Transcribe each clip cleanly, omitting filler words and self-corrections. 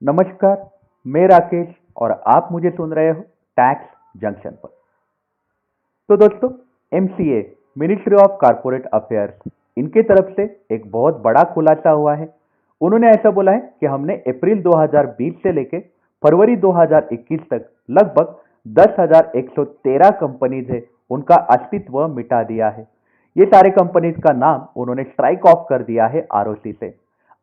नमस्कार, मैं राकेश और आप मुझे सुन रहे हो टैक्स जंक्शन पर। तो दोस्तों, MCA ministry of corporate affairs इनके तरफ से एक बहुत बड़ा खुलासा हुआ है। उन्होंने ऐसा बोला है कि हमने अप्रैल 2020 से लेकर फरवरी 2021 तक लगभग 10,113 कंपनीज है उनका अस्तित्व मिटा दिया है। ये सारे कंपनीज का नाम उन्होंने स्ट्राइक ऑफ कर दिया है आरओसी से।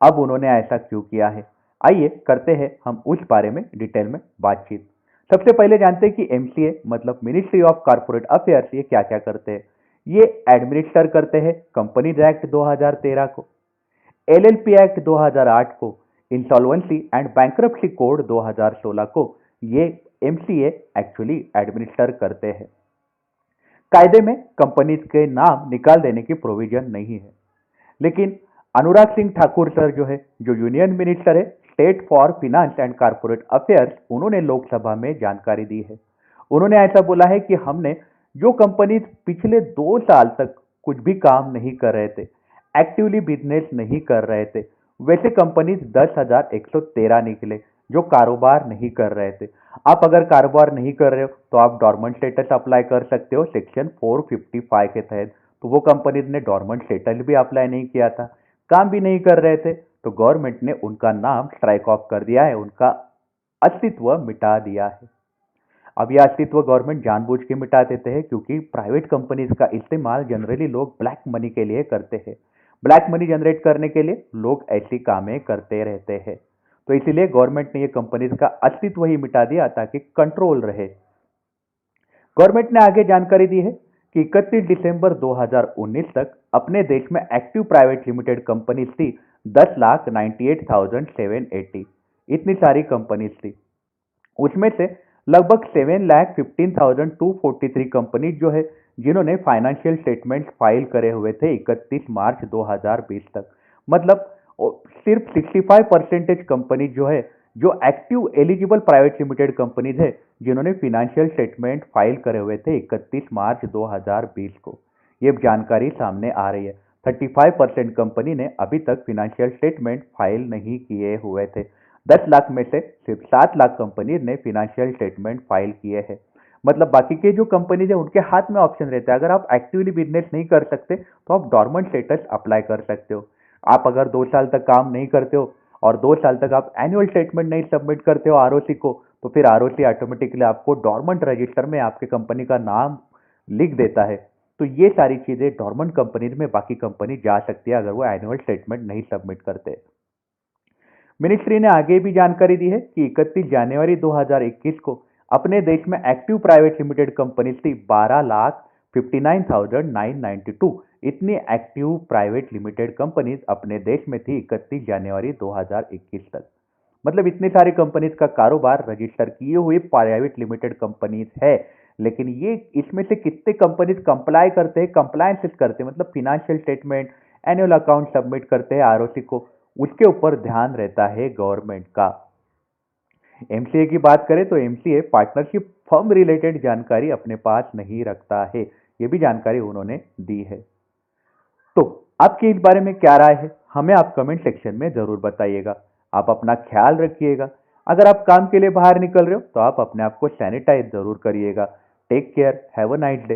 अब उन्होंने ऐसा क्यों किया है, आइए करते हैं हम उस बारे में डिटेल में बातचीत। सबसे पहले जानते हैं कि एमसीए मतलब मिनिस्ट्री ऑफ कॉर्पोरेट अफेयर्स ये क्या क्या करते हैं। ये एडमिनिस्टर करते हैं कंपनीज एक्ट 2013 को, एलएलपी एक्ट 2008 को, इंसॉल्वेंसी एंड बैंक्रप्सी कोड 2016 को। ये एमसीए एक्चुअली एडमिनिस्टर करते हैं। कायदे में कंपनीज के नाम निकाल देने की प्रोविजन नहीं है, लेकिन अनुराग सिंह ठाकुर सर जो है, जो यूनियन मिनिस्टर है state for finance and corporate affairs, उन्होंने लोकसभा में जानकारी दी है। उन्होंने ऐसा बोला है कि हमने जो कंपनीज पिछले 2 साल तक कुछ भी काम नहीं कर रहे थे, एक्टिवली बिजनेस नहीं कर रहे थे, वैसे कंपनीज 10,113 निकले जो कारोबार नहीं कर रहे थे। आप अगर कारोबार नहीं कर रहे हो तो आप डॉर्मेंट स्टेटस अप्लाई कर सकते हो सेक्शन 455 के तहत। तो वो कंपनीज ने डॉर्मेंट स्टेटस भी अप्लाई नहीं किया था, काम भी नहीं कर रहे थे, तो गवर्नमेंट ने उनका नाम स्ट्राइक ऑफ कर दिया है, उनका अस्तित्व मिटा दिया है। अब यह अस्तित्व गवर्नमेंट जानबूझ के मिटा देते हैं क्योंकि प्राइवेट कंपनीज का इस्तेमाल जनरली लोग ब्लैक मनी के लिए करते हैं। ब्लैक मनी जनरेट करने के लिए लोग ऐसी कामें करते रहते हैं। तो इसीलिए गवर्नमेंट ने ये कंपनीज का अस्तित्व ही मिटा दिया ताकि कंट्रोल रहे। गवर्नमेंट ने आगे जानकारी दी है कि 31 दिसंबर 2019 तक अपने देश में एक्टिव प्राइवेट लिमिटेड कंपनीज थी 10,98,780। इतनी सारी कंपनीज थी। उसमें से लगभग 7,15,243 कंपनीज जो है जिन्होंने फाइनेंशियल स्टेटमेंट फाइल करे हुए थे 31 मार्च 2020 तक। मतलब सिर्फ 65% कंपनी जो है, जो active eligible private limited companies है जिन्होंने फिनेंशियल स्टेटमेंट फाइल करे हुए थे 31 मार्च 2020 को। ये जानकारी सामने आ रही है। 35% कंपनी ने अभी तक फिनेंशियल स्टेटमेंट फाइल नहीं किए हुए थे। 10 लाख में से सिर्फ 7 लाख कंपनी ने फिनेंशियल स्टेटमेंट फाइल किए हैं। मतलब बाकी के जो कंपनीज है उनके हाथ में ऑप्शन रहता है। अगर आप एक्टिवली बिजनेस नहीं कर सकते तो आप डॉर्मेंट स्टेटस अप्लाई कर सकते हो। आप अगर 2 साल तक काम नहीं करते हो और 2 साल तक आप एनुअल स्टेटमेंट नहीं सबमिट करते हो आरओसी को, तो फिर आरओसी ऑटोमेटिकली आपको डॉर्मेंट रजिस्टर में आपके कंपनी का नाम लिख देता है। तो ये सारी चीजें डॉर्मेंट कंपनीज में बाकी कंपनी जा सकती है अगर वो एनुअल स्टेटमेंट नहीं सबमिट करते। मिनिस्ट्री ने आगे भी जानकारी दी है कि 31 जनवरी 2021 को अपने देश में एक्टिव प्राइवेट लिमिटेड कंपनीज थी 12,59,992। इतनी एक्टिव प्राइवेट लिमिटेड कंपनीज अपने देश में थी 31 जनवरी 2021 तक। मतलब इतनी सारी कंपनीज का कारोबार रजिस्टर किए हुए प्राइवेट लिमिटेड कंपनीज है। लेकिन ये इसमें से कितने कंपनीज कंप्लाई करते हैं, कंप्लायंसेस करते हैं, मतलब financial statement annual account submit करते हैं आरओसी को, उसके ऊपर ध्यान रहता है गवर्नमेंट का। एमसीए की बात करें तो एमसीए पार्टनरशिप फर्म रिलेटेड जानकारी अपने पास नहीं रखता है। ये भी जानकारी उन्होंने दी है। तो आपकी इस बारे में क्या राय है, हमें आप कमेंट सेक्शन में जरूर बताइएगा। आप अपना ख्याल रखिएगा। अगर आप काम के लिए बाहर निकल रहे हो तो आप अपने आप को सैनिटाइज जरूर करिएगा। Take care, have a nice day.